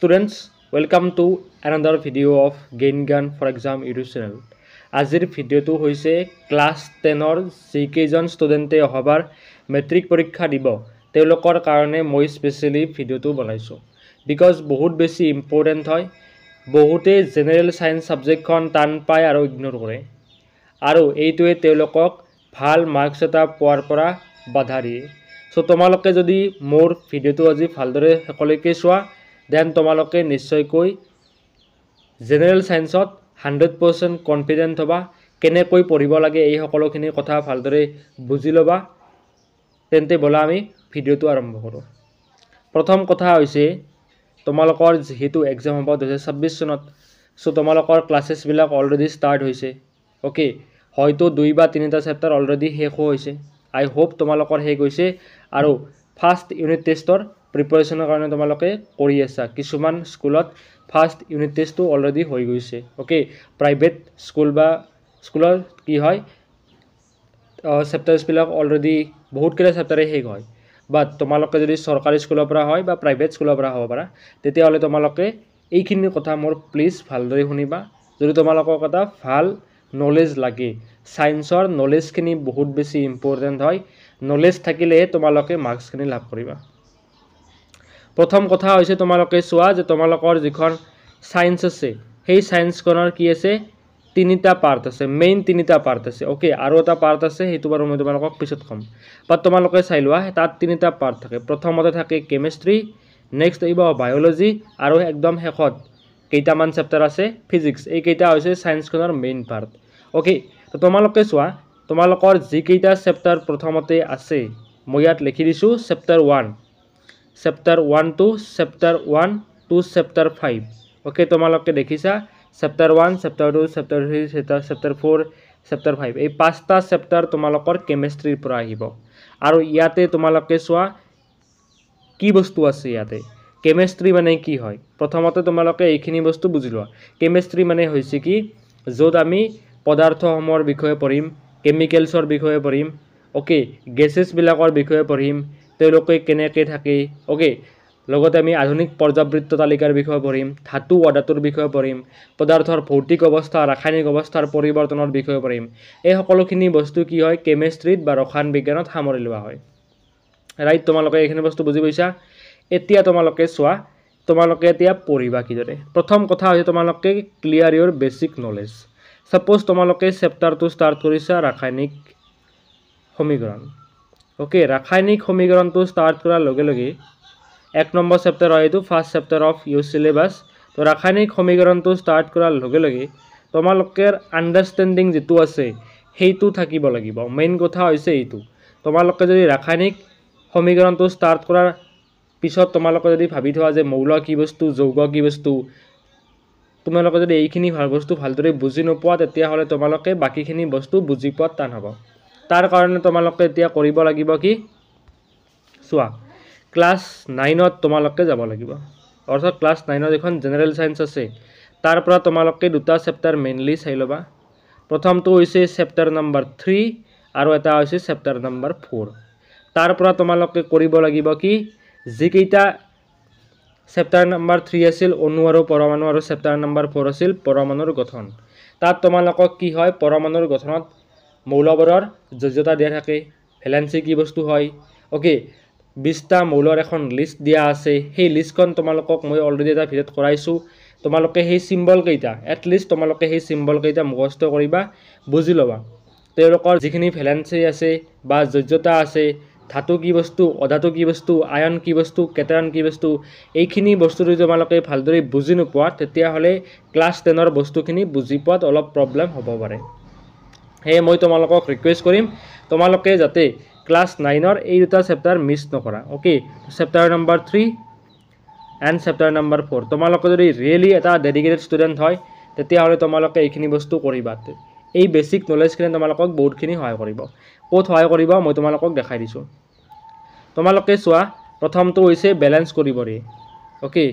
Students, welcome to another video of Gain Gun for Exam YouTube channel. আজিৰ ভিডিওটো হৈছে class 10ৰ যিকেইজন ষ্টুডেণ্টে অহাবাৰ মেট্ৰিক পৰীক্ষা দিব তেওঁলোকৰ কাৰণে মই স্পেচিয়েলি ভিডিওটো বনাইছোঁ বিকজ বহুত বেছি ইম্পৰ্টেণ্ট হয় বহুতে জেনেৰেল সায়েন্স সাবজেক্টখন টান পায় আৰু ইগনোৰ কৰে আৰু এইটোৱে তেওঁলোকক ভাল মাৰ্কছ এটা পোৱাৰ পৰা বাধা দিয়ে সো তোমালোকে যদি মোৰ ভিডিওটো আজি ভালদৰে সকলোকে চোৱা দেন তোমালোকে নিশ্চয়কৈ জেনেৰেল সায়েন্সত 100% কনফিডেন্ট হবা কেনেকৈ পঢ়িব লাগে এই সকলোখিনি কথা ভালদৰে বুজি লবা তেন্তে বলা আমি ভিডিওটো আৰম্ভ কৰো প্ৰথম কথা হৈছে তোমালোকৰ যেহেতু এক্সাম হ'ব 2026 চনত সো তোমালোকৰ ক্লাसेस বিলাক অলৰেডি স্টাৰ্ট হৈছে ওকে হয়তো 2 বা 3টা চেপ্টাৰ অলৰেডি শেষ হৈছে আই হোপ তোমালোকৰ শেষ হৈছে আৰু ফাৰ্স্ট ইউনিট টেষ্টৰ প্ৰিপাৰেচনৰ কাৰণে তোমালোকে কৰি আছা কিছুমান স্কুলত ফাৰ্স্ট ইউনিট টেষ্টটো অলৰেডি হৈ গৈছে ওকে প্ৰাইভেট স্কুল বা স্কুলৰ কি হয় চেপ্টাৰছ বিলাক অলৰেডি বহুত কেইটা চেপ্টাৰে শেষ হয় বাট তোমালোকে যদি সৰকাৰি স্কুলৰ পৰা হয় বা প্ৰাইভেট স্কুলৰ পৰা হ'ব পাৰা তেতিয়া হলে তোমালোকে এইখিনি কথা মোৰ প্লিজ ভালদৰে শুনিবা যদি তোমালোকক এটা ভাল নলেজ লাগে সায়েন্সৰ নলেজখিনি বহুত বেছি ইম্পৰ্টেন্ট হয় নলেজ থাকিলে তোমালোকে মাৰ্কছখিনি লাভ কৰিবা প্ৰথম কথা হৈছে তোমালোকে চোৱা যে তোমালোকৰ যিখন সায়েন্স আছে সেই সায়েন্সখনৰ কি আছে তিনিটা পাৰ্ট আছে মেইন তিনিটা পাৰ্ট আছে ওকে আৰু এটা পাৰ্ট আছে হেতু বাৰু মই তোমালোকক পিছত কম বাট তোমালোকে চাই লোৱা তাত তিনিটা পাৰ্ট থাকে প্ৰথমতে থাকে কেমিষ্ট্ৰি নেক্সট আহিব বায়োলজি আৰু একদম শেষত কেইটামান চেপ্টাৰ আছে ফিজিক্স এই কেইটা হৈছে সায়েন্সখনৰ মেইন পাৰ্ট ওকে তো তোমালোকে চোৱা তোমালোকৰ যি কেইটা চেপ্টাৰ প্ৰথমতে আছে মই ইয়াত লিখি দিছো chapter 1 Chapter 1 to Chapter 1 to Chapter 5 okay তোমালোকে দেখিছা Chapter 1 Chapter 2 Chapter 3 Chapter 4 Chapter 5 এই পাঁচটা চেপ্টাৰ তোমালোকৰ কেমিষ্ট্ৰিৰ পৰা আহিব আৰু ইয়াতে তোমালোকে চোৱা কি বস্তু আছে ইয়াতে কেমিষ্ট্ৰি মানে কি হয় প্ৰথমতে তোমালোকে এইখিনি বস্তু বুজি লোৱা কেমিষ্ট্ৰি মানে হৈছে কি যত আমি পদাৰ্থসমূহৰ বিষয়ে পঢ়িম কেমিকেলছৰ বিষয়ে পঢ়িম ওকে গেसेस বিলাকৰ বিষয়ে পঢ়িম তেওঁলোকে কেনেকৈ থাকে ওকে লগতে আমি আধুনিক পৰ্যাবৃত্ত তালিকাৰ বিষয়ে পঢ়িম ধাতু অধাতুৰ বিষয়ে পঢ়িম পদাৰ্থৰ ভৌতিক অৱস্থা ৰাসায়নিক অৱস্থাৰ পৰিৱৰ্তনৰ বিষয়ে পঢ়িম এই সকলোখিনি বস্তু কি হয় কেমিষ্ট্ৰিত বা ৰসায়ন বিজ্ঞানত সামৰি লোৱা হয় ৰাইট তোমালোকে এইখিনি বস্তু বুজি পাইছা এতিয়া তোমালোকে চোৱা তোমালোকে এতিয়া পঢ়িবা কিদৰে প্ৰথম কথা হৈছে তোমালোকে clear your basic knowledge suppose তোমালোকে চেপ্টাৰটো ষ্টাৰ্ট কৰিছা ৰাসায়নিক সমীকৰণ ওকে ৰাসায়নিক সমীকৰণটো ষ্টাৰ্ট কৰাৰ লগে লগে এক নম্বৰ চেপ্টাৰ হয় এটো first chapter of Euro syllabus তো ৰাসায়নিক সমীকৰণটো ষ্টাৰ্ট কৰাৰ লগে লগে তোমালোকৰ আন্ডাৰষ্টেণ্ডিং যেটো আছে হেইটো থাকিব লাগিব মেইন কথা হৈছে এইটো তোমালোকে যদি ৰাসায়নিক সমীকৰণটো ষ্টাৰ্ট কৰাৰ পিছত তোমালোকে যদি ভাবি থোৱা যে মৌল কি বস্তু যৌগ কি বস্তু তোমালোকে যদি এইখিনি ভাল বস্তু ভালদৰে বুজি নোপোৱা তেতিয়া হলে তোমালোকে বাকিখিনি বস্তু বুজি পোৱাত টান হ'ব তাৰ কাৰণে তোমালোকে এতিয়া কৰিব লাগিব কি চোৱা ক্লাস 9ত তোমালোকে যাব লাগিব অৰ্থাৎ ক্লাস 9ত এখন জেনাৰেল সায়েন্স আছে তাৰ পৰা তোমালোকে দুটা চেপ্টাৰ মেইনলি চাই লবা প্ৰথমটো হৈছে চেপ্টাৰ নম্বৰ 3 আৰু এটা হৈছে চেপ্টাৰ নম্বৰ 4 তাৰ পৰা তোমালোকে কৰিব লাগিব কি যিকেইটা চেপ্টাৰ নম্বৰ 3 আছিল অণু আৰু পৰমাণু আৰু চেপ্টাৰ নম্বৰ 4 আছিল পৰমাণুৰ গঠন তাত তোমালোকক কি হয় পৰমাণুৰ গঠনত মৌলবোৰৰ যোজ্যতা দিয়া থাকে ভ্যালেন্সি কি বস্তু হয় ওকে 20টা মৌলৰ এখন লিষ্ট দিয়া আছে সেই লিষ্টখন তোমালোকক মই অলৰেডি এটা ভিডিওত কৰাইছো তোমালোকে সেই সিম্বল কেইটা এট লিষ্ট তোমালোকে সেই সিম্বল কেইটা মুখস্থ কৰিবা বুজি লবা তেওঁলোকৰ যিখিনি ভ্যালেন্সি আছে বা যোজ্যতা আছে ধাতু কি বস্তু অধাতু কি বস্তু আয়ন কি বস্তু কেটায়ন কি বস্তু এইখিনি বস্তু যদি তোমালোকে ভালদৰে বুজি নোপোৱা তেতিয়া হলে ক্লাস 10ৰ বস্তুখিনি বুজি পোৱাত অলপ প্ৰবলেম হ'ব পাৰে হে মই তোমালোকক ৰিকুৱেষ্ট কৰিম তোমালোকে যাতে ক্লাস 9ৰ এই দুটা চেপ্টাৰ মিস নকৰা okay chapter number 3 and chapter number 4 তোমালোকে যদি ৰিয়েলি এটা ডেডিকেটেড ষ্টুডেন্ট হয় তেতিয়া হলে তোমালোকে এইখিনি বস্তু কৰিবা এই বেসিক নলেজখিনি তোমালোকক বহুতখিনি সহায় কৰিব ক'ত সহায় কৰিব মই তোমালোকক দেখাই দিছো তোমালোকে চোৱা প্ৰথমটো হৈছে ব্যালেন্স কৰিব দিয়ে ওকে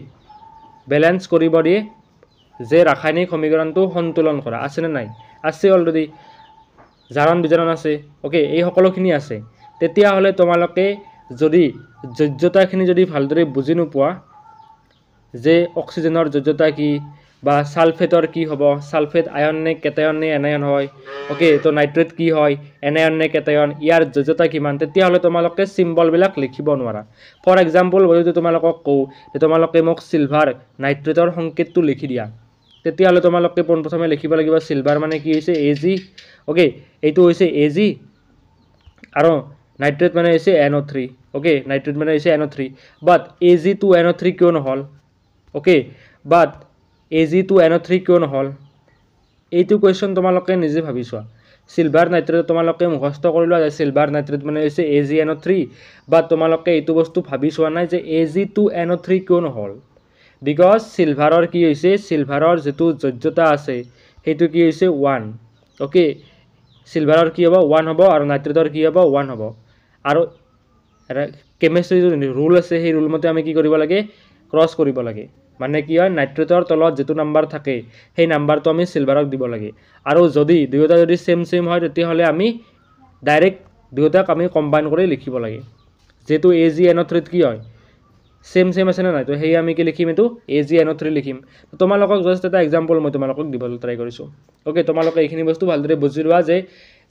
ব্যালেন্স কৰিব দিয়ে যে ৰাসায়নিক সমীকৰণটো সন্তুলন কৰা আছে নে নাই আছে অলৰেডি জাৰণ বিজাৰণ আছে ওকে এই সকলোখিনি আছে তেতিয়া হলে তোমালোকে যদি যোজ্যতাখিনি যদি ভালদৰে বুজি নোপোৱা যে অক্সিজেনৰ যোজ্যতা কি বা সালফেটৰ কি হ'ব সালফেট আয়ন নে কেটায়ন নে এনায়ন হয় ওকে তো নাইট্ৰেট কি হয় এনায়ন নে কেটায়ন ইয়াৰ যোজ্যতা কিমান তেতিয়াহ'লে তোমালোকে চিম্বলবিলাক লিখিব নোৱাৰা ফৰ এক্সাম্পল যদি তোমালোকক কওঁ যে তোমালোকে মোক সিলভাৰ নাইট্ৰেটৰ সংকেতটো লিখি দিয়া তেতিয়াহ'লে তোমালোকে পোনপ্ৰথমে লিখিব লাগিব সিলভাৰ মানে কি হৈছে Ag ওকে এইটো হৈছে Ag আৰু নাইট্ৰেট মানে হৈছে NO3 ওকে নাইট্ৰেট মানে হৈছে NO3 বাট Ag2NO3 কিয় নহল ওকে বাট Ag2NO3 কিয় নহল এইটো কোৱেশ্চন তোমালোকে নিজে ভাবি চোৱা সিলভাৰ নাইট্ৰেট তোমালোকে মুখস্থ কৰি লোৱা যে সিলভাৰ নাইট্ৰেট মানে হৈছে AgNO3 বাট তোমালোকে এইটো বস্তু ভাবি চোৱা নাই যে Ag2NO3 কিয় নহল বিকজ সিলভাৰৰ কি হৈছে সিলভাৰৰ যেটো যোজ্যতা আছে সেইটো কি হৈছে 1 ওকে সিলভাৰৰ কি হ'ব 1 হ'ব আৰু নাইট্ৰেটৰ কি হ'ব 1 হ'ব আৰু কেমিষ্ট্ৰি ৰুল আছে সেই ৰুল মতে আমি কি কৰিব লাগে ক্ৰস কৰিব লাগে মানে কি হয় নাইট্ৰেটৰ তলত যেটো নাম্বাৰ থাকে সেই নাম্বাৰটো আমি সিলভাৰক দিব লাগে আৰু যদি দুয়োটা যদি সেম হয় তেতিয়াহ'লে আমি ডাইৰেক্ট দুয়োটাক আমি কম্বাইন কৰি লিখিব লাগে যেটো AgNO3 কি হয় সেম আছে না নাই তো হেই আমি কি লিখিম এটো AgNO3 লিখিম তো তোমালোকক জাস্ট এটা এক্সাম্পল মই তোমালোকক দিবলৈ ট্ৰাই কৰিছো ওকে তোমালোকে এইখিনি বস্তু ভালদৰে বুজি লোৱা যে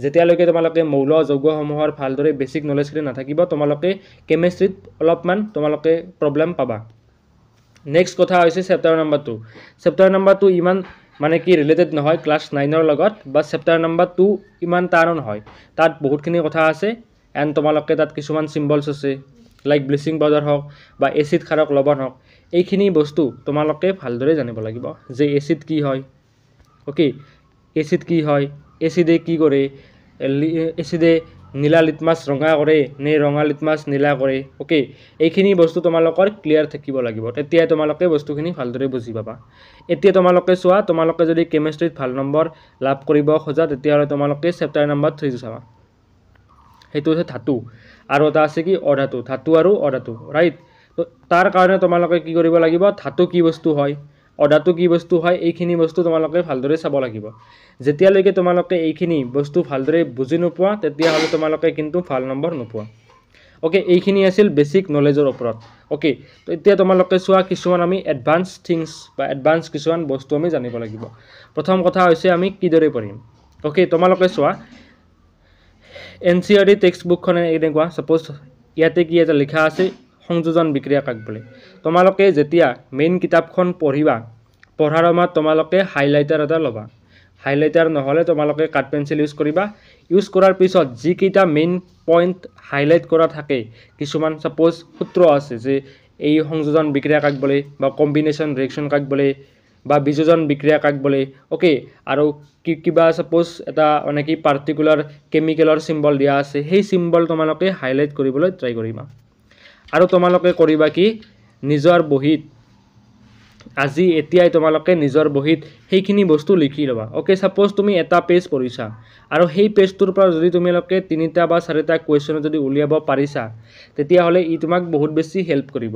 যেতিয়ালৈকে তোমালোকে মৌল যৌগসমূহৰ ভালদৰে বেসিক নলেজ খিনি নাথাকিব তোমালোকে কেমিষ্ট্ৰিত অলপমান তোমালোকে প্ৰবলেম পাবা নেক্সট কথা হৈছে চেপ্টাৰ নাম্বাৰ 2 চেপ্টাৰ নাম্বাৰ 2 ইমান মানে কি ৰিলেটেড নহয় ক্লাস 9 ৰ লগত বা চেপ্টাৰ নাম্বাৰ 2 ইমান টান নহয় তাত বহুতখিনি কথা আছে এন্ড তোমালোকে তাত কিছুমান সিম্বলছ আছে লাইক ব্লিচিং পাউডাৰ হওক বা এসিড খাৰক লৱণ হওক এইখিনি বস্তু তোমালোকে ভালদৰে জানিব লাগিব যে এসিড কি হয় ওকে এসিড কি হয় এসিডে কি কৰে এসিডে নীলা লিটমাছ ৰঙা কৰে নে ৰঙা লিটমাছ নীলা কৰে ওকে এইখিনি বস্তু তোমালোকৰ ক্লিয়াৰ থাকিব লাগিব তেতিয়া তোমালোকে বস্তুখিনি ভালদৰে বুজি পাবা এতিয়া তোমালোকে চোৱা তোমালোকে যদি কেমিষ্ট্ৰিত ভাল নম্বৰ লাভ কৰিব খোজা তেতিয়াহ'লে তোমালোকে চেপ্টাৰ নাম্বাৰ 3 চাবা সেইটো হৈছে ধাতু আৰু এটা আছে কি অধাতু ধাতু আৰু অধাতু ৰাইট তো তাৰ কাৰণে তোমালোকে কি কৰিব লাগিব ধাতু কি বস্তু হয় অধাতু কি বস্তু হয় এইখিনি বস্তু তোমালোকে ভালদৰে চাব লাগিব যেতিয়ালৈকে তোমালোকে এইখিনি বস্তু ভালদৰে বুজি নোপোৱা তেতিয়াহ'লে তোমালোকে কিন্তু ভাল নম্বৰ নোপোৱা ওকে এইখিনি আছিল বেসিক নলেজৰ ওপৰত ওকে তো এতিয়া তোমালোকে চোৱা কিছুমান আমি এডভান্স থিংস বা এডভান্স কিছুমান বস্তু আমি জানিব লাগিব প্ৰথম কথা হৈছে আমি কিদৰে পঢ়িম ওকে তোমালোকে চোৱা NCERT টেক্সট বুকখনে এনেকুৱা সাপোজ ইয়াতে কি এটা লিখা আছে সংযোজন বিক্ৰিয়া কাক বলে তোমালোকে যেতিয়া মেইন কিতাপখন পঢ়িবা পঢ়াৰ সময়ত তোমালোকে হাইলাইটাৰ এটা লবা হাইলাইটাৰ নহলে তোমালোকে কাট পেন্সিল ইউজ কৰিবা ইউজ কৰাৰ পিছত যি কিটা মেইন পইণ্ট হাইলাইট কৰা থাকে কিছুমান সাপোজ সূত্ৰ আছে যে এই সংযোজন বিক্ৰিয়া কাক বলে বা কম্বিনেশন ৰিঅ্যাকশন কাক বলে বা বিযোজন বিক্ৰিয়া কাক বলে ওকে আৰু কিবা সাপোজ এটা মানে কি পাৰ্টিকুলাৰ কেমিকেলৰ সিম্বল দিয়া আছে সেই সিম্বল তোমালোকে হাইলাইট কৰিবলৈ ট্ৰাই কৰিবা আৰু তোমালোকে কৰিবা কি নিজৰ বহিত আজি এতিয়াই তোমালোকে নিজৰ বহিত সেইখিনি বস্তু লিখি লবা ওকে সাপোজ তুমি এটা পেজ পঢ়িছা আৰু সেই পেজটোৰ পৰা যদি তোমালোকে তিনিটা বা চাৰিটা কোৱেশ্চন যদি উলিয়াব পাৰিছা তেতিয়া হলে ই তোমাক বহুত বেছি হেল্প কৰিব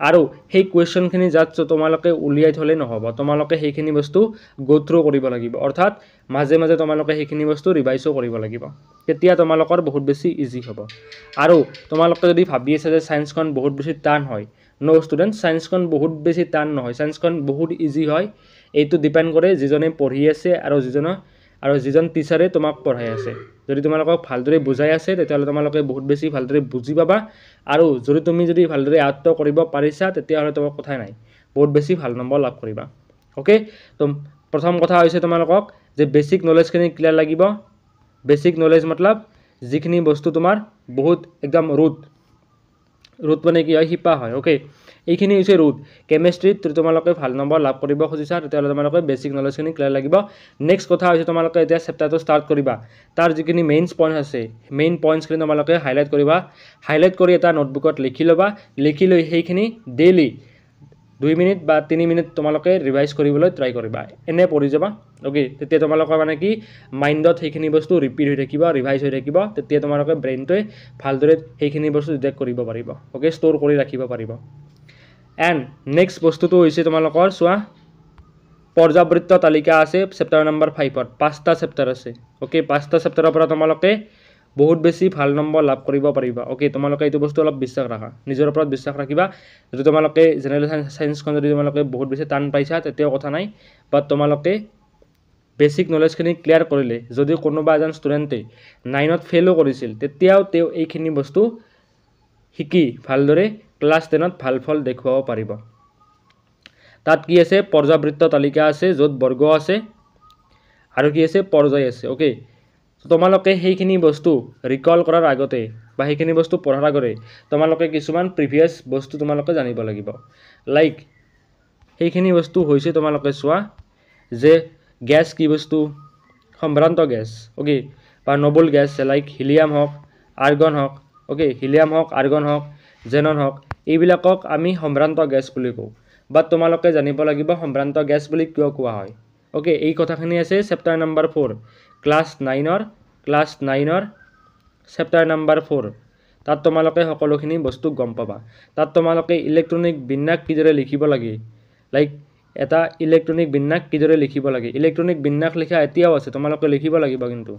আৰু সেই কোৱেশ্চনখিনি জাস্ট তোমালোকে উলিয়াই থলে নহব তোমালোকে সেইখিনি বস্তু গো থ্ৰু কৰিব লাগিব অৰ্থাৎ মাজে মাজে তোমালোকে সেইখিনি বস্তু ৰিভাইজও কৰিব লাগিব তেতিয়া তোমালোকৰ বহুত বেছি ইজি হ'ব আৰু তোমালোকে যদি ভাবি আছে যে সায়েন্সখন বহুত বেছি টান হয় নো স্টুডেন্ট সায়েন্সখন বহুত বেছি টান নহয় সায়েন্সখন বহুত ইজি হয় এইটো ডিপেন্ড কৰে যিজনে পঢ়ি আছে আৰু যিজন টিচাৰে তোমাক পঢ়াই আছে যদি তোমালোকক ভালদৰে বুজাই আছে তেতিয়াহ'লে তোমালোকে বহুত বেছি ভালদৰে বুজি পাবা আৰু যদি ভালদৰে আয়ত্ত কৰিব পাৰিছা তেতিয়াহ'লে তোমাৰ কথা নাই বহুত বেছি ভাল নম্বৰ লাভ কৰিবা ওকে তো প্ৰথম কথা হৈছে তোমালোকক যে বেসিক নলেজখিনি ক্লিয়াৰ লাগিব বেসিক নলেজ মতলব যিখিনি বস্তু তোমাৰ বহুত একদম ৰুট মানে কি হয় হিপা হয় ওকে এইখিনি হৈছে ৰুট কেমিষ্ট্ৰিত তোমালোকে ভাল নম্বৰ লাভ কৰিব খুজিছা তেতিয়াহ'লে তোমালোকে বেসিক নলেজখিনি ক্লিয়াৰ লাগিব নেক্সট কথা হৈছে তোমালোকে এতিয়া চেপ্টাৰটো ষ্টাৰ্ট কৰিবা তাৰ যিখিনি মেইনছ পইণ্ট আছে মেইন পইণ্টছখিনি তোমালোকে হাইলাইট কৰিবা হাইলাইট কৰি এটা নোটবুকত লিখি ল'বা লিখি লৈ সেইখিনি ডেইলি 2 মিনিট বা 3 মিনিট তোমালোকে ৰিভাইজ কৰিবলৈ ট্ৰাই কৰিবা এনে পঢ়ি যাবা ওকে তেতিয়া তোমালোকৰ মানে কি মাইন্ডত সেইখিনি বস্তু ৰিপিট হৈ থাকিব ৰিভাইজ হৈ থাকিব তেতিয়া তোমালোকে ব্ৰেইনটোৱে ভালদৰে সেইখিনি বস্তু ডিটেক্ট কৰিব পাৰিব ওকে ষ্ট'ৰ কৰি ৰাখিব পাৰিব এণ্ড নেক্সট বস্তুটো হৈছে তোমালোকৰ চোৱা পৰ্যাবৃত্ত তালিকা আছে চেপ্টাৰ নাম্বাৰ 5ত 5টা চেপ্টাৰ আছে ওকে 5টা চেপ্টাৰৰ পৰা তোমালোকে বহুত বেছি ভাল নম্বৰ লাভ কৰিব পাৰিবা ওকে তোমালোকে এইটো বস্তু অলপ বিশ্বাস ৰাখা নিজৰ ওপৰত বিশ্বাস ৰাখিবা যদি তোমালোকে জেনেৰেল সায়েন্সখন যদি তোমালোকে বহুত বেছি টান পাইছা তেতিয়াও কথা নাই বাট তোমালোকে বেসিক নলেজখিনি ক্লিয়াৰ কৰিলে যদি কোনোবা এজন ষ্টুডেণ্টে 9ত ফেইলো কৰিছিল তেতিয়াও তেওঁ এইখিনি বস্তু শিকি ভালদৰে ক্লাছ 10ত ভাল ফল দেখুৱাব পাৰিব তাত কি আছে পৰ্যাবৃত্ত তালিকা আছে য'ত বৰ্গ আছে আৰু কি আছে পৰ্যায় আছে ওকে তোমালোকে সেইখিনি বস্তু ৰিকল কৰাৰ আগতে বা সেইখিনি বস্তু পঢ়াৰ আগতে তোমালোকে কিছুমান প্ৰিভিয়াছ বস্তু তোমালোকে জানিব লাগিব লাইক সেইখিনি বস্তু হৈছে তোমালোকে চোৱা যে গ্যাস কি বস্তু সম্ভ্ৰান্ত গ্যাস ওকে বা নোবল গ্যাস লাইক হিলিয়াম হওক আৰ্গন হওক ওকে হিলিয়াম হওক আৰ্গন হওক জেনন হওক এইবিলাকক আমি সম্ভ্ৰান্ত গ্যাস বুলি কওঁ বাট তোমালোকে জানিব লাগিব সম্ভ্ৰান্ত গ্যাস বুলি কিয় কোৱা হয় ওকে এই কথাখিনি আছে চেপ্টাৰ নম্বৰ 4 ক্লাছ 9ৰ চেপ্টাৰ নম্বৰ 4 তাত তোমালোকে সকলোখিনি বস্তু গম পাবা তাত তোমালোকে ইলেক্ট্ৰনিক বিন্যাস কিদৰে লিখিব লাগে লাইক এটা ইলেক্ট্ৰনিক বিন্যাস কিদৰে লিখিব লাগে ইলেক্ট্ৰনিক বিন্যাস লিখা এতিয়াও আছে তোমালোকে লিখিব লাগিব কিন্তু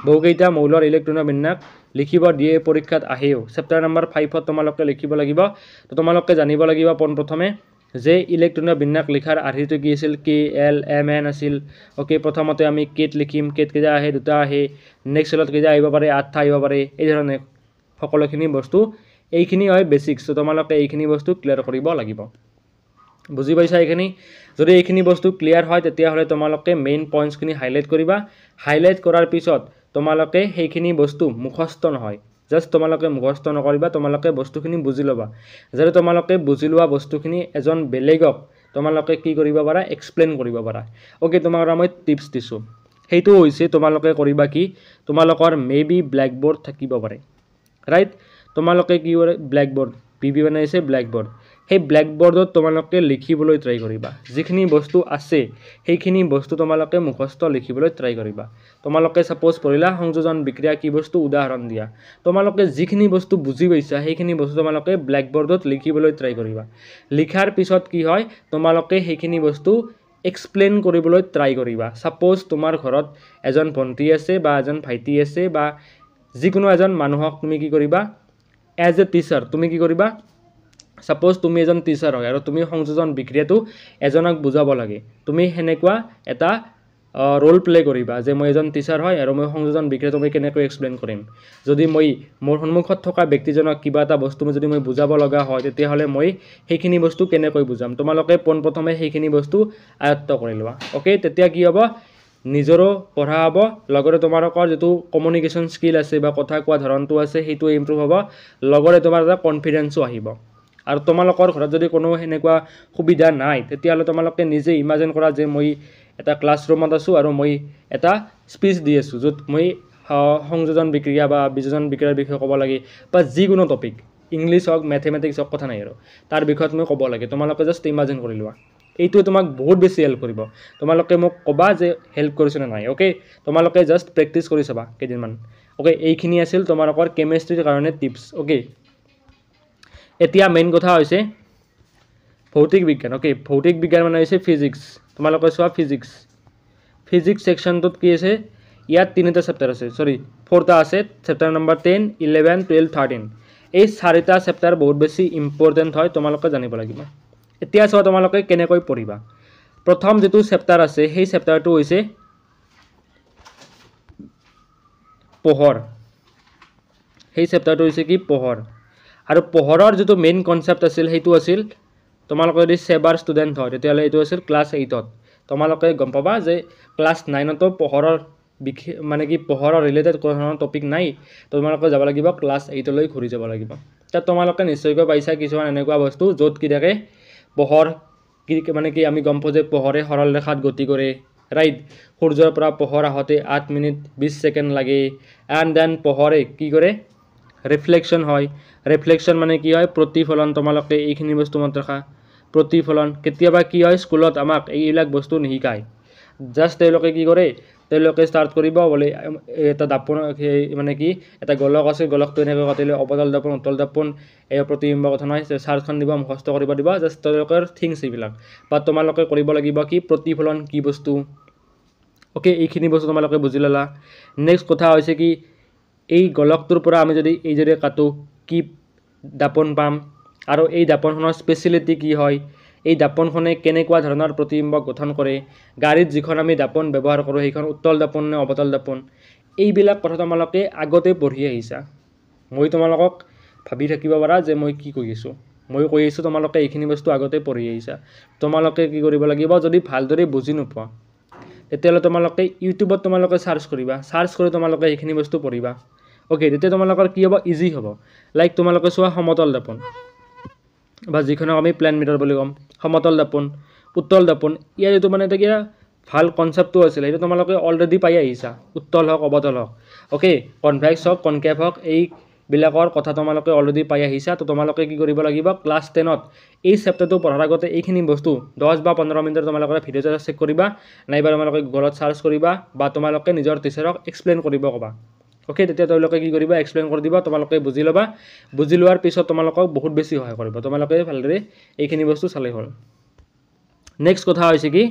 বহুকেইটা মৌলৰ ইলেক্ট্ৰনিক বিন্যাস লিখিব দিয়ে পৰীক্ষাত আহেও চেপ্টাৰ নম্বৰ 5ত তোমালোকে লিখিব লাগিব তো তোমালোকে জানিব লাগিব পোনপ্ৰথমে যে ইলেক্ট্ৰনিক বিন্যাস লিখাৰ আৰ্হিটো কি আছিল কে এল এম এন আছিল ওকে প্ৰথমতে আমি কেট লিখিম কেট কেইটা আহে দুটা আহে নেক্সট চেলত কেইটা আহিব পাৰে 8টা আহিব পাৰে এই ধৰণে সকলোখিনি বস্তু এইখিনি হয় বেসিক্স তো তোমালোকে এইখিনি বস্তু ক্লিয়াৰ কৰিব লাগিব বুজি পাইছা এইখিনি যদি এইখিনি বস্তু ক্লিয়াৰ হয় তেতিয়াহ'লে তোমালোকে মেইন পইণ্টছখিনি হাইলাইট কৰিবা হাইলাইট কৰাৰ পিছত তোমালোকে সেইখিনি বস্তু মুখস্থ নহয় জাস্ট তোমালোকে মুখস্থ নকৰিবা তোমালোকে বস্তুখিনি বুজি ল'বা যদি তোমালোকে বুজি লোৱা বস্তুখিনি এজন বেলেগক তোমালোকে কি কৰিব পাৰা এক্সপ্লেইন কৰিব পাৰা ওকে তোমাক মই টিপছ দিছোঁ সেইটো হৈছে তোমালোকে কৰিবা কি তোমালোকৰ মেবি ব্ল্যাকবোৰ্ড থাকিব পাৰে ৰাইট তোমালোকে কি কৰে ব্ল্যাকবোৰ্ড পিবি বনাইছে ব্ল্যাকবোৰ্ড সেই ব্ল্যাকবোৰ্ডত তোমালোকে লিখিবলৈ ট্ৰাই কৰিবা যিখিনি বস্তু আছে সেইখিনি বস্তু তোমালোকে মুখস্থ লিখিবলৈ ট্ৰাই কৰিবা তোমালোকে সাপোজ পঢ়িলা সংযোজন বিক্ৰিয়া কি বস্তু উদাহৰণ দিয়া তোমালোকে যিখিনি বস্তু বুজি পাইছা সেইখিনি বস্তু তোমালোকে ব্ল্যাকবোৰ্ডত লিখিবলৈ ট্ৰাই কৰিবা লিখাৰ পিছত কি হয় তোমালোকে সেইখিনি বস্তু এক্সপ্লেইন কৰিবলৈ ট্ৰাই কৰিবা সাপোজ তোমাৰ ঘৰত এজন ভণ্টি আছে বা এজন ভাইটি আছে বা যিকোনো এজন মানুহক তুমি কি কৰিবা এজ এ টিচাৰ তুমি কি কৰিবা সাপোজ তুমি এজন টিচাৰ হয় আৰু তুমি সংযোজন বিক্ৰিয়াটো এজনক বুজাব লাগে তুমি হেনেকুৱা এটা ৰোল প্লে কৰিবা যে মই এজন টিচাৰ হয় আৰু মই সংযোজন বিক্ৰিয়াটো মই কেনেকৈ এক্সপ্লেইন কৰিম যদি মই মোৰ সন্মুখত থকা ব্যক্তিজনক কিবা এটা বস্তু যদি মই বুজাব লগা হয় তেতিয়াহ'লে মই সেইখিনি বস্তু কেনেকৈ বুজাম তোমালোকে পোনপ্ৰথমে সেইখিনি বস্তু আয়ত্ত কৰি লোৱা ওকে তেতিয়া কি হ'ব নিজৰো পঢ়া হ'ব লগতে তোমালোকৰ যেটো কমিউনিকেশ্যন স্কিল আছে বা কথা কোৱা ধৰণটো আছে সেইটো ইমপ্ৰুভ হ'ব লগতে তোমাৰ এটা কনফিডেন্সও আহিব আৰু তোমালোকৰ ঘৰত যদি কোনো হেনেকুৱা সুবিধা নাই তেতিয়াহ'লে তোমালোকে নিজে ইমাজিন কৰা যে মই এটা ক্লাছৰুমত আছো আৰু মই এটা স্পিচ দি আছো য'ত মই সংযোজন বিক্ৰিয়া বা বিযোজন বিক্ৰিয়াৰ বিষয়ে ক'ব লাগে বা যিকোনো টপিক ইংলিছ হওক ম্যাথমেটিক্স হওক কথা নাই আৰু তাৰ বিষয়ত মই ক'ব লাগে তোমালোকে জাস্ট ইমাজিন কৰি লোৱা এইটো তোমাক বহুত বেছি হেল্প কৰিব তোমালোকে মোক ক'বা যে হেল্প কৰিছ না নাই ওকে তোমালোকে জাস্ট প্ৰেক্টিস কৰি চাবা কেদিনমান ওকে এইখিনি আছিল তোমালোকৰ কেমিষ্ট্ৰিৰ কাৰণে টিপছ ওকে এতিয়া মেইন কথা হৈছে ভৌতিক বিজ্ঞান ওকে ভৌতিক বিজ্ঞান মানে হৈছে ফিজিক্স তোমালোকে চোৱা ফিজিক্স সেকশনটোত কি আছে ইয়াত তিনিটা চেপ্টাৰ আছে সৰি 4টা আছে চেপ্টাৰ নম্বৰ 10 11 12 13 এই চাৰিটা চেপ্টাৰ বহুত বেছি ইম্পৰ্টেন্ট হয় তোমালোকে জানিব লাগিব এতিয়া চোৱা তোমালোকে কেনেকৈ পঢ়িবা প্ৰথম যেটো চেপ্টাৰ আছে সেই চেপ্টাৰটো হৈছে পোহৰ সেই চেপ্টাৰটো হৈছে কি পোহৰ আৰু পোহৰৰ যেটো মেইন কনসেপ্ট আছিল হেতু আছিল তোমালোকে যদি সেবাৰ ষ্টুডেন্ট হয় তেতিয়ালে এটো আছিল ক্লাছ 8ত তোমালোকে গম পাবা যে ক্লাছ 9ত পোহৰৰ মানে কি পোহৰৰ ৰিলেটেড কোনো টপিক নাই তোমালোকে যাব লাগিব ক্লাছ 8 লৈ ঘূৰি যাব লাগিব তা তোমালোকে নিশ্চয়কৈ পাইছা কিছুমান এনেকুৱা বস্তু য'ত কি থাকে পোহৰ কি মানে কি আমি গম পাওঁ যে পোহৰে সৰল ৰেখাত গতি কৰে ৰাইট সূৰ্যৰ পৰা পোহৰ আহতে 8 মিনিট 20 সেকেন্ড লাগে এন্ড দেন পোহৰে কি কৰে ৰিফ্লেকশন হয় ৰিফ্লেকশন মানে কি হয় প্ৰতিফলন তোমালোকে এইখিনি বস্তু মনত ৰাখা প্ৰতিফলন কেতিয়াবা কি হয় স্কুলত আমাক এইবিলাক বস্তু নিহিকায় জাস্ট তেওঁলোকে কি কৰে তেওঁলোকে স্টাৰ্ট কৰিব বলে এটা দাপন মানে কি এটা গোলক আছে গোলকটো এনেকৈ কাটিলে অবতল দাপন উত্তল দাপন এই প্ৰতিবিম্ব গঠন হয় চাৰ্টখন দিব মুখস্থ কৰিব দিব জাস্ট তেওঁলোকৰ থিংস এইবিলাক বা তোমালোকে কৰিব লাগিব কি প্ৰতিফলন কি বস্তু ওকে এইখিনি বস্তু তোমালোকে বুজি ললা নেক্সট কথা হৈছে কি এই গোলকটোৰ পৰা আমি যদি এই যদি কাটো কি দাপন পাম আৰু এই দাপনখনৰ স্পেচিয়েলিটি কি হয় এই দাপনখনে কেনেকুৱা ধৰণৰ প্ৰতিবিম্ব গঠন কৰে গাড়ীত যিখন আমি দাপন ব্যৱহাৰ কৰোঁ সেইখন উত্তল দাপন নে অৱতল দাপন এইবিলাক কথা তোমালোকে আগতে পঢ়ি আহিছা মই তোমালোকক ভাবি থাকিব পাৰা যে মই কি কৈ আছোঁ মই কৈ আছোঁ তোমালোকে এইখিনি বস্তু আগতে পঢ়ি আহিছা তোমালোকে কি কৰিব লাগিব যদি ভালদৰে বুজি নোপোৱা তেতিয়াহ'লে তোমালোকে ইউটিউবত তোমালোকে সাৰ্চ কৰিবা সাৰ্চ কৰি তোমালোকে এইখিনি বস্তু পঢ়িবা ওকে তেতিয়া তোমালোকৰ কি হ'ব ইজি হ'ব লাইক তোমালোকে চোৱা সমতল দাপন বা যিখনক আমি প্লেন মিটাৰ বুলি ক'ম সমতল দাপন উত্তল দাপন ইয়াৰ এইটো মানে এটা কিবা ভাল কনচেপ্টটো আছিল সেইটো তোমালোকে অলৰেডি পাই আহিছা উত্তল হওক অৱতল হওক ওকে কনভেক্স হওক কনকেভ হওক এইবিলাকৰ কথা তোমালোকে অলৰেডি পাই আহিছা তো তোমালোকে কি কৰিব লাগিব ক্লাছ 10ত এই চেপ্টাৰটো পঢ়াৰ আগতে এইখিনি বস্তু 10 বা 15 মিনিটৰ তোমালোকে ভিডিঅ' চেক কৰিবা নাইবা তোমালোকে গুগলত সাৰ্চ কৰিবা বা তোমালোকে নিজৰ টিচাৰক এক্সপ্লেইন কৰিব ক'বা ওকে তেতিয়া তেওঁলোকে কি কৰিব এক্সপ্লেইন কৰি দিব তোমালোকে বুজি ল'বা বুজি লোৱাৰ পিছত তোমালোকক বহুত বেছি সহায় কৰিব তোমালোকে ভালদৰে এইখিনি বস্তু চালে হ'ল নেক্সট কথা হৈছে কি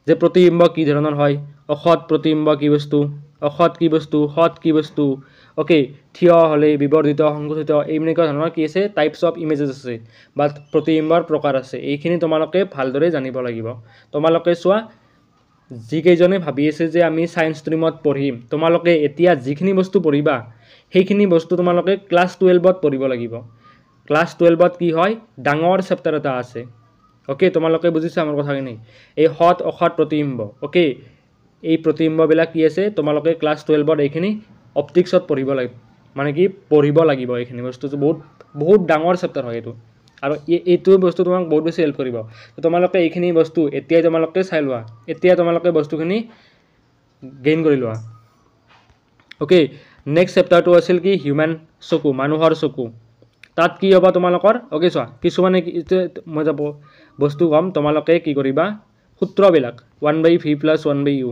যে প্ৰতিবিম্ব কি ধৰণৰ হয় অসৎ প্ৰতিবিম্ব কি বস্তু অসৎ কি বস্তু সৎ কি বস্তু ওকে থিয় হ'লে বিবৰ্ধিত সংকুচিত এইবিলাক ধৰণৰ কি আছে টাইপছ অফ ইমেজেছ আছে বা প্ৰতিবিম্বৰ প্ৰকাৰ আছে এইখিনি তোমালোকে ভালদৰে জানিব লাগিব তোমালোকে চোৱা যিকেইজনে ভাবি আছে যে আমি সায়েন্স ষ্ট্ৰীমত পঢ়িম তোমালোকে এতিয়া যিখিনি বস্তু পঢ়িবা সেইখিনি বস্তু তোমালোকে ক্লাছ 12ত পঢ়িব লাগিব ক্লাছ 12ত কি হয় ডাঙৰ চেপ্টাৰ এটা আছে ওকে তোমালোকে বুজিছা আমাৰ কথাখিনি এই সৎ অসৎ প্ৰতিবিম্ব ওকে এই প্ৰতিবিম্ববিলাক কি আছে তোমালোকে ক্লাছ 12ত এইখিনি অপটিক্সত পঢ়িব লাগিব মানে কি পঢ়িব লাগিব এইখিনি বস্তু বহুত ডাঙৰ চেপ্টাৰ হয় এইটো আৰু এইটো বস্তু তোমাক বহুত বেছি হেল্প কৰিব তো তোমালোকে এইখিনি বস্তু এতিয়াই তোমালোকে চাই লোৱা এতিয়া তোমালোকে বস্তুখিনি গেইন কৰি লোৱা ওকে নেক্সট চেপ্টাৰটো আছিল কি হিউম্যান চকু মানুহৰ চকু তাত কি হ'ব তোমালোকৰ ওকে চোৱা কিছুমানে মই যাব বস্তু কম তোমালোকে কি কৰিবা সূত্ৰবিলাক 1/v + 1/u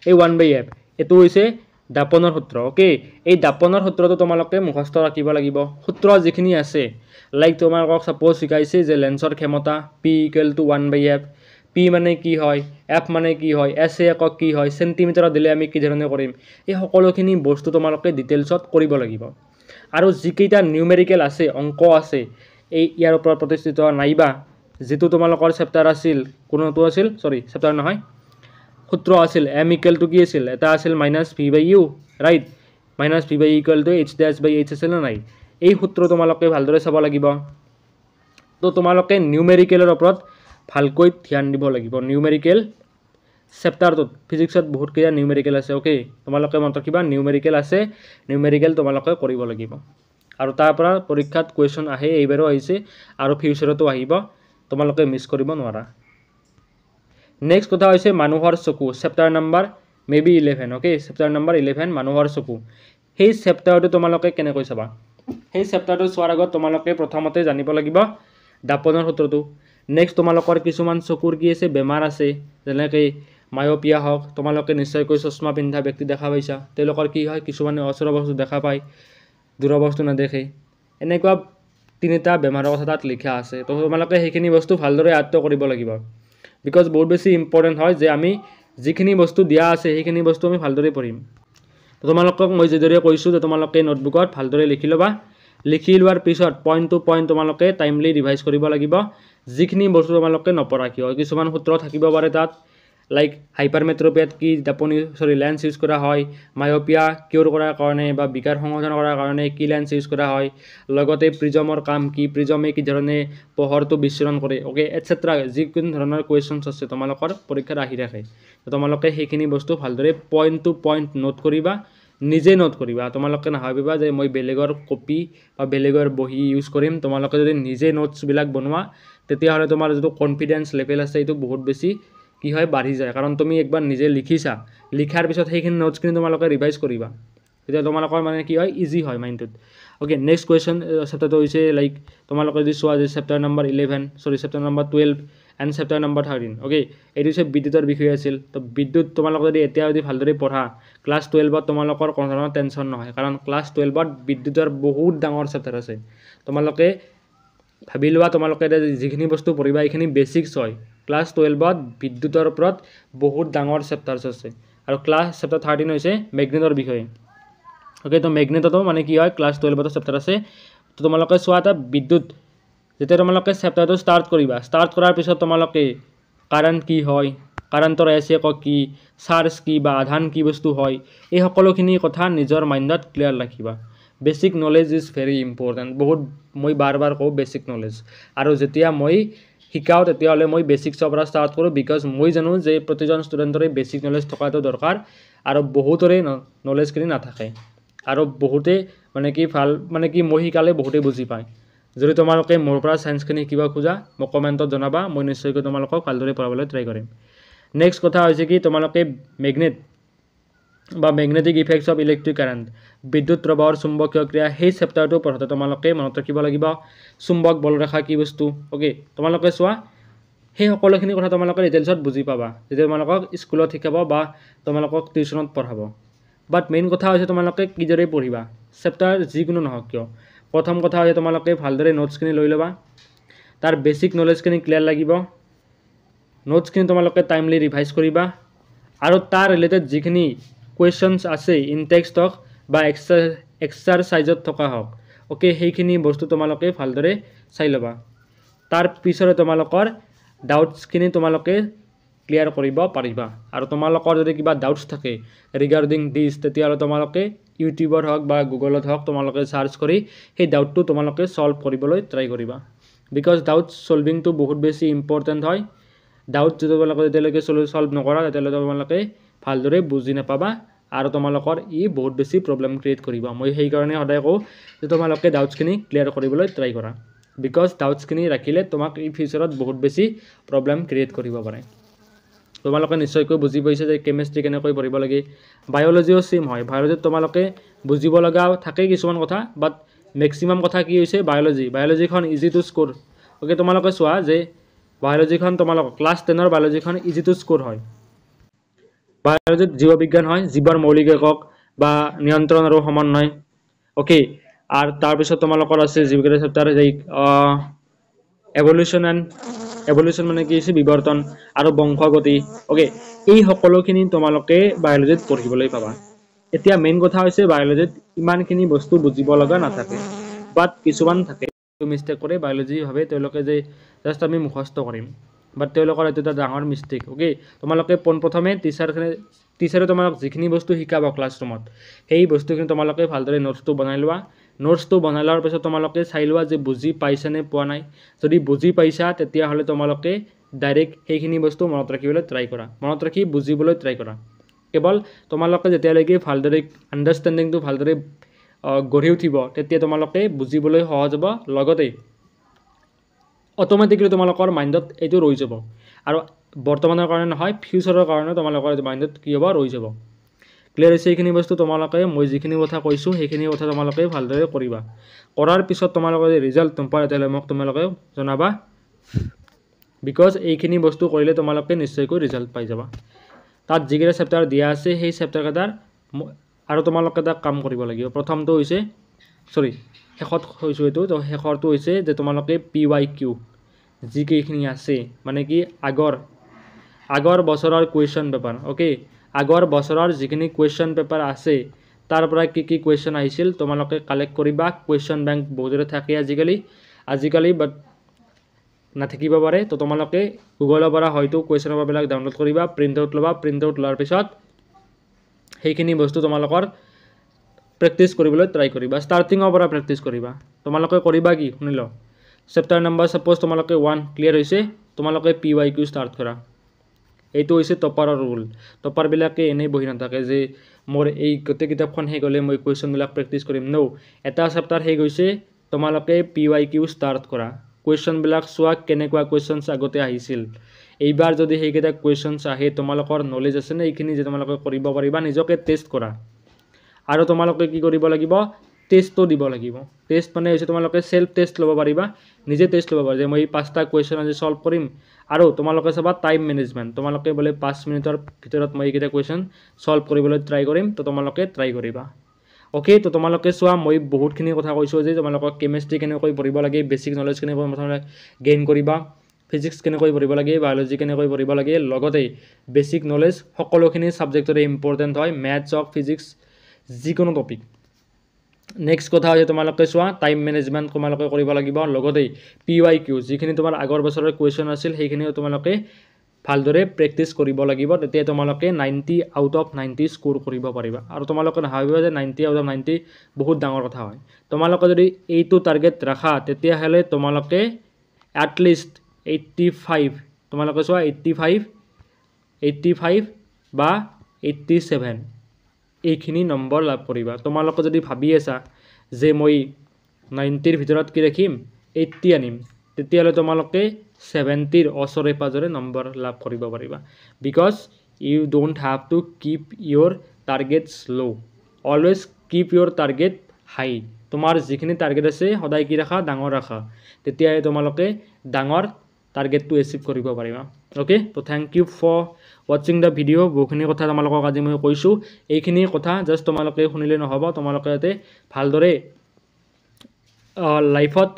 এই 1/f এটো হৈছে দাপনৰ সূত্ৰ ওকে এই দাপনৰ সূত্ৰটো তোমালোকে মুখস্থ ৰাখিব লাগিব সূত্ৰ যিখিনি আছে লাইক তোমালোকক সাপোজ শিকাইছে যে লেন্সৰ ক্ষমতা p = 1/f p মানে কি হয় f মানে কি হয় s একক কি হয় সেন্টিমিটাৰত দিলে আমি কি ধৰণে কৰিম এই সকলোখিনি বস্তু তোমালোকে ডিটেইলছত কৰিব লাগিব আৰু যিকেইটা নিউমেৰিকেল আছে অংক আছে এই ইয়াৰ ওপৰত প্ৰতিষ্ঠিত নাইবা যেটো তোমালোকৰ চেপ্টাৰ আছিল কোনটো আছিল সৰি চেপ্টাৰ নহয় সূত্ৰ আছিল m = কি আছিল এটা আছিল -v/u ৰাইট -v/e = h'/h আছিল না নাই এই সূত্ৰ তোমালোকে ভালদৰে চাব লাগিব তো তোমালোকে নিউমেৰিকেলৰ ওপৰত ভালকৈ ধ্যান দিব লাগিব নিউমেৰিকেল চেপ্টাৰটোত ফিজিক্সত বহুত কেইটা নিউমেৰিকেল আছে ওকে তোমালোকে মনত ৰাখিবা নিউমেৰিকেল আছে নিউমেৰিকেল তোমালোকে কৰিব লাগিব আৰু তাৰ পৰা পৰীক্ষাত কোৱেশ্চন আহে এইবাৰো আহিছে আৰু ফিউচাৰতো আহিব তোমালোকে মিছ কৰিব নোৱাৰা নেক্সট কথা হৈছে মানুহৰ চকু chapter number maybe 11 okay chapter number 11 মানুহৰ চকু সেই চেপ্টাৰটো তোমালোকে কেনেকৈ চাবা সেই চেপ্টাৰটো চোৱাৰ আগত তোমালোকে প্ৰথমতে জানিব লাগিব দাপনৰ সূত্ৰটো নেক্সট তোমালোকৰ কিছুমান চকুৰ কি আছে বেমাৰ আছে যেনেকৈ মায়োপিয়া হওক তোমালোকে নিশ্চয়কৈ চশমা পিন্ধা ব্যক্তি দেখা পাইছা তেওঁলোকৰ কি হয় কিছুমানে অচৰ বস্তু দেখা পায় দূৰ বস্তু নেদেখে এনেকুৱা তিনিটা বেমাৰৰ কথা তাত লিখা আছে তো তোমালোকে সেইখিনি বস্তু ভালদৰে আয়ত্ত কৰিব লাগিব বিকজ বহুত বেছি ইম্পৰ্টেণ্ট হয় যে আমি যিখিনি বস্তু দিয়া আছে সেইখিনি বস্তু আমি ভালদৰে পঢ়িম তো তোমালোকক মই যেদৰে কৈছোঁ যে তোমালোকে নোটবুকত ভালদৰে লিখি ল'বা লিখি লোৱাৰ পিছত পইণ্ট টু পইণ্ট তোমালোকে টাইমলি ৰিভাইজ কৰিব লাগিব যিখিনি বস্তু তোমালোকে নপঢ়া কিয় কিছুমান সূত্ৰ থাকিব পাৰে তাত লাইক হাইপাৰমেট্ৰোপিয়াত কি দাপনি লেন্স ইউজ কৰা হয় মায়োপিয়া কিউৰ কৰাৰ কাৰণে বা বিকাৰ সংশোধন কৰাৰ কাৰণে কি লেন্স ইউজ কৰা হয় লগতে প্ৰিজমৰ কাম কি প্ৰিজমে কি ধৰণে পোহৰটো বিচ্ছুৰণ কৰে ওকে এটসেট্ৰা যিকোনো ধৰণৰ কুৱেশ্যনছ আছে তোমালোকৰ পৰীক্ষাত আহি থাকে তো তোমালোকে সেইখিনি বস্তু ভালদৰে পইণ্ট টু পইণ্ট নোট কৰিবা নিজে নোট কৰিবা তোমালোকে নাভাবিবা যে মই বেলেগৰ কপি বা বেলেগৰ বহি ইউজ কৰিম তোমালোকে যদি নিজে নোটছবিলাক বনোৱা তেতিয়াহ'লে তোমাৰ যিটো কনফিডেন্স লেভেল আছে এইটো বহুত বেছি কি হয় বাঢ়ি যায় কাৰণ তুমি একবাৰ নিজে লিখিছা লিখাৰ পিছত সেইখিনি নোটছখিনি তোমালোকে ৰিভাইজ কৰিবা তেতিয়া তোমালোকৰ মানে কি হয় ইজি হয় মাইণ্ডটোত ওকে নেক্সট কুৱেশ্যন চেপ্টাৰটো হৈছে লাইক তোমালোকে যদি চোৱা যে চেপ্টাৰ নাম্বাৰ 11 সৰি chapter number 12 and chapter number 13 okay এইটো হৈছে বিদ্যুতৰ বিষয় আছিল তো বিদ্যুৎ তোমালোকে যদি এতিয়া যদি ভালদৰে পঢ়া ক্লাছ 12ত তোমালোকৰ কোনো ধৰণৰ টেনশ্যন নহয় কাৰণ ক্লাছ 12ত বিদ্যুতৰ বহুত ডাঙৰ চেপ্টাৰ আছে তোমালোকে ভাবি লোৱা তোমালোকে যিখিনি বস্তু পঢ়িবা এইখিনি বেছিক্স হয় ক্লাছ 12ত বিদ্যুতৰ ওপৰত বহুত ডাঙৰ চেপ্টাৰছ আছে আৰু ক্লাছ চেপ্টাৰ 13 হৈছে মেগনেটৰ বিষয়ে ওকে তো মেগনেটতো মানে কি হয় ক্লাছ 12 চেপ্টাৰ আছে তো তোমালোকে চোৱা এটা বিদ্যুৎ যেতিয়া তোমালোকে চেপ্টাৰটো ষ্টাৰ্ট কৰিবা ষ্টাৰ্ট কৰাৰ পিছত তোমালোকে কাৰেণ্ট কি হয় কাৰেণ্টৰ একক কি চাৰ্জ কি বা আধান কি বস্তু হয় এই সকলোখিনি কথা নিজৰ মাইণ্ডত ক্লিয়াৰ ৰাখিবা basic knowledge is very important বহুত মই বাৰ কওঁ বেসিক নলেজ আৰু যেতিয়া মই শিকাওঁ তেতিয়াহ'লে মই বেসিক্সৰ পৰা ষ্টাৰ্ট কৰোঁ বিকজ মই জানো যে প্ৰতিজন ষ্টুডেণ্টৰে বেসিক নলেজ থকাটো দৰকাৰ আৰু বহুতৰে নলেজখিনি নাথাকে আৰু বহুতে মানে কি ভাল মানে কি মই শিকালে বহুতে বুজি পায় যদি তোমালোকে মোৰ পৰা সায়েন্সখিনি শিকিব খোজা মোক কমেণ্টত জনাবা মই নিশ্চয়কৈ তোমালোকক ভালদৰে পঢ়াবলৈ ট্ৰাই কৰিম নেক্সট কথা হৈছে কি তোমালোকে মেগনেট বা magnetic effects of electric current বিদ্যুৎ প্ৰবাহৰ চুম্বকীয় ক্ৰিয়া সেই চেপ্টাৰটো পঢ়োঁতে তোমালোকে মনত ৰাখিব লাগিব চুম্বক বলৰেখা কি বস্তু ওকে তোমালোকে চোৱা সেই সকলোখিনি কথা তোমালোকে ডিটেইলছত বুজি পাবা যেতিয়া তোমালোকক স্কুলত শিকাব বা তোমালোকক টিউশ্যনত পঢ়াব বাট মেইন কথা হৈছে তোমালোকে কিদৰে পঢ়িবা চেপ্টাৰ যিকোনো নহওক কিয় প্ৰথম কথা হৈছে তোমালোকে ভালদৰে নোটছখিনি লৈ ল'বা তাৰ বেসিক নলেজখিনি ক্লিয়াৰ লাগিব নোটছখিনি তোমালোকে টাইমলি ৰিভাইজ কৰিবা আৰু তাৰ ৰিলেটেড যিখিনি কুৱেশ্যনছ আছে ইন টেক্সট হওক বা এক্সাৰচাইজত থকা হওক ওকে সেইখিনি বস্তু তোমালোকে ভালদৰে চাই ল'বা তাৰ পিছৰে তোমালোকৰ ডাউটছখিনি তোমালোকে ক্লিয়াৰ কৰিব পাৰিবা আৰু তোমালোকৰ যদি কিবা ডাউটছ থাকে ৰিগাৰ্ডিং দিছ তেতিয়াহ'লে তোমালোকে ইউটিউবত হওক বা গুগলত হওক তোমালোকে চাৰ্চ কৰি সেই ডাউটটো তোমালোকে সলভ কৰিবলৈ ট্ৰাই কৰিবা বিকজ ডাউট সলভিংটো বহুত বেছি ইম্পৰ্টেণ্ট হয় ডাউট যদি তোমালোকে যেতিয়ালৈকে সলভ নকৰা তেতিয়াহ'লে তোমালোকে ভালদৰে বুজি নাপাবা আৰু তোমালোকৰ বহুত বেছি প্ৰব্লেম ক্ৰিয়েট কৰিব মই সেইকাৰণে সদায় কওঁ যে তোমালোকে ডাউটছখিনি ক্লিয়াৰ কৰিবলৈ ট্ৰাই কৰা বিকজ ডাউটছখিনি ৰাখিলে তোমাক এই ফিউচাৰত বহুত বেছি প্ৰব্লেম ক্ৰিয়েট কৰিব পাৰে তোমালোকে নিশ্চয়কৈ বুজি পাইছে যে কেমিষ্ট্ৰি কেনেকৈ পঢ়িব লাগে বায়'লজিও সেম হয় বায়'লজিত তোমালোকে বুজিব লগা থাকে কিছুমান কথা বাট মেক্সিমাম কথা কি হৈছে বায়'লজিখন ইজি টু স্ক'ৰ ওকে তোমালোকে চোৱা যে বায়'লজিখন তোমালোকৰ ক্লাছ 10ৰ বায়'লজিখন ইজি টু স্ক'ৰ হয় বায়'লজিত জীৱবিজ্ঞান হয় জীৱৰ মৌলিক একক বা নিয়ন্ত্ৰণ আৰু সমন্বয় ওকে আৰু তাৰপিছত তোমালোকৰ আছে যিকেইটা চেপ্টাৰ যে এভলিউশ্যন মানে কি হৈছে বিৱৰ্তন আৰু বংশগতি ওকে এই সকলোখিনি তোমালোকে বায়'লজিত পঢ়িবলৈ পাবা এতিয়া মেইন কথা হৈছে বায়'লজিত ইমানখিনি বস্তু বুজিব লগা নাথাকে বাট কিছুমান থাকে মিষ্টেক কৰে বায়'লজি ভাবে তেওঁলোকে যে জাষ্ট আমি মুখস্থ কৰিম বাট তেওঁলোকৰ এইটো এটা ডাঙৰ মিষ্টেক ওকে তোমালোকে পোনপ্ৰথমে টিচাৰে তোমালোক যিখিনি বস্তু শিকাব ক্লাছৰুমত সেই বস্তুখিনি তোমালোকে ভালদৰে নোটছটো বনাই লোৱা নোটছটো বনাই লোৱাৰ পিছত তোমালোকে চাই লোৱা যে বুজি পাইছানে পোৱা নাই যদি বুজি পাইছা তেতিয়াহ'লে তোমালোকে ডাইৰেক্ট সেইখিনি বস্তু মনত ৰাখিবলৈ ট্ৰাই কৰা মনত ৰাখি বুজিবলৈ ট্ৰাই কৰা কেৱল তোমালোকে যেতিয়ালৈকে ভালদৰে আণ্ডাৰষ্টেণ্ডিংটো ভালদৰে গঢ়ি উঠিব তেতিয়া তোমালোকে বুজিবলৈ সহজ হ'ব লগতে অটোমেটিকলি তোমালোকৰ মাইণ্ডত এইটো ৰৈ যাব আৰু বৰ্তমানৰ কাৰণে নহয় ফিউচাৰৰ কাৰণে তোমালোকৰ মাইণ্ডত কি হ'ব ৰৈ যাব ক্লিয়াৰ হৈছে এইখিনি বস্তু তোমালোকে মই যিখিনি কথা কৈছোঁ সেইখিনি কথা তোমালোকে ভালদৰে কৰিবা কৰাৰ পিছত তোমালোকে ৰিজাল্ট নোপোৱা তেতিয়াহ'লে মোক তোমালোকে জনাবা বিকজ এইখিনি বস্তু কৰিলে তোমালোকে নিশ্চয়কৈ ৰিজাল্ট পাই যাবা তাত যিকেইটা চেপ্টাৰ দিয়া আছে সেই চেপ্টাৰকেইটাৰ আৰু তোমালোকে এটা কাম কৰিব লাগিব প্ৰথমটো হৈছে শেষত কৈছোঁ এইটো তো শেষৰটো হৈছে যে তোমালোকে PYQ যিকেইখিনি আছে মানে কি আগৰ বছৰৰ কুৱেশ্যন পেপাৰ ওকে আগৰ বছৰৰ যিখিনি কুৱেশ্যন পেপাৰ আছে তাৰ পৰা কি কুৱেশ্যন আহিছিল তোমালোকে কালেক্ট কৰিবা কুৱেশ্যন বেংক বহুতৰে থাকে আজিকালি বাট নাথাকিব পাৰে তো তোমালোকে গুগলৰ পৰা হয়তো কুৱেশ্যন পেপাৰবিলাক ডাউনলোড কৰিবা প্ৰিণ্ট আউট ল'বা প্ৰিণ্ট আউট লোৱাৰ পিছত সেইখিনি বস্তু তোমালোকৰ প্ৰেক্টিছ কৰিবলৈ ট্ৰাই কৰিবা ষ্টাৰ্টিঙৰ পৰা প্ৰেক্টিছ কৰিবা তোমালোকে কৰিবা কি শুনি লওঁ চেপ্টাৰ নম্বৰ সাপোজ তোমালোকে 1 ক্লিয়াৰ হৈছে তোমালোকে PYQ ষ্টাৰ্ট কৰা এইটো হৈছে টপাৰৰ ৰুল টপাৰবিলাকে এনেই বহি নাথাকে যে মোৰ এই গোটেই কিতাপখন শেষ হ'লে মই কুৱেশ্যনবিলাক প্ৰেক্টিছ কৰিম এটা চেপ্টাৰ শেষ হৈছে তোমালোকে PYQ ষ্টাৰ্ট কৰা কুৱেশ্যনবিলাক চোৱা কেনেকুৱা কুৱেশ্যনছ আগতে আহিছিল এইবাৰ যদি সেইকেইটা কুৱেশ্যনছ আহে তোমালোকৰ নলেজ আছে নে এইখিনি যে তোমালোকে কৰিব পাৰিবা নিজকে টেষ্ট কৰা আৰু তোমালোকে কি কৰিব লাগিব টেষ্টটো দিব লাগিব টেষ্ট মানে হৈছে তোমালোকে সেলফ টেষ্ট ল'ব পাৰিবা নিজে টেষ্ট ল'ব পাৰিবা যে মই 5টা কুৱেশ্যন আজি সলভ কৰিম আৰু তোমালোকে চাবা টাইম মেনেজমেণ্ট তোমালোকে বোলে 5 মিনিটৰ ভিতৰত মই এইকেইটা কুৱেশ্যন সলভ কৰিবলৈ ট্ৰাই কৰিম তো তোমালোকে ট্ৰাই কৰিবা ওকে তো তোমালোকে চোৱা মই বহুতখিনি কথা কৈছোঁ যে তোমালোকক কেমিষ্ট্ৰি কেনেকৈ পঢ়িব লাগে বেসিক নলেজ কেনেকৈ প্ৰথমে গেইন কৰিবা ফিজিক্স কেনেকৈ পঢ়িব লাগে বায়'লজি কেনেকৈ পঢ়িব লাগে লগতে বেসিক নলেজ সকলোখিনি সাবজেক্টৰে ইম্পৰ্টেণ্ট হয় মেথছ হওক ফিজিক্স যিকোনো টপিক নেক্সট কথা হৈছে তোমালোকে চোৱা টাইম মেনেজমেণ্ট তোমালোকে কৰিব লাগিব লগতে PYQ যিখিনি তোমাৰ আগৰ বছৰৰ কুৱেশ্যন আছিল সেইখিনিও তোমালোকে ভালদৰে প্ৰেক্টিছ কৰিব লাগিব তেতিয়া তোমালোকে 90 আউট অফ 90 স্কোৰ কৰিব পাৰিবা আৰু তোমালোকে ভাবিবা যে 90 আউট অফ 90 বহুত ডাঙৰ কথা হয় তোমালোকে যদি এইটো টাৰ্গেট ৰাখা তেতিয়াহ'লে তোমালোকে এটলিষ্ট 85 তোমালোকে চোৱা 85 বা 87 এইখিনি নম্বৰ লাভ কৰিবা তোমালোকে যদি ভাবি আছা যে মই 90ৰ ভিতৰত কি ৰাখিম 80 আনিম তেতিয়াহ'লে তোমালোকে 70ৰ ওচৰে পাজৰে নম্বৰ লাভ কৰিব পাৰিবা because you don't have to keep your targets low always keep your target high তোমাৰ যিখিনি টাৰ্গেট আছে সদায় কি ৰাখা ডাঙৰ ৰাখা তেতিয়াহে তোমালোকে ডাঙৰ টাৰ্গেটটো এচিভ কৰিব পাৰিবা ওকে তো থ্যাংক ইউ ফৰ ৱাচিং দ্য ভিডিঅ' বহুখিনি কথা তোমালোকক আজি মই কৈছোঁ এইখিনি কথা জাষ্ট তোমালোকে শুনিলে নহ'ব তোমালোকে যাতে ভালদৰে লাইফত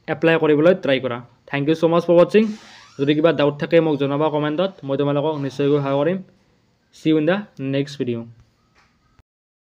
এপ্লাই কৰিবলৈ ট্ৰাই কৰা thank you so much for ৱাচিং যদি কিবা ডাউট থাকে মোক জনাবা কমেণ্টত মই তোমালোকক নিশ্চয়কৈ সহায় কৰিম সি U in the next video'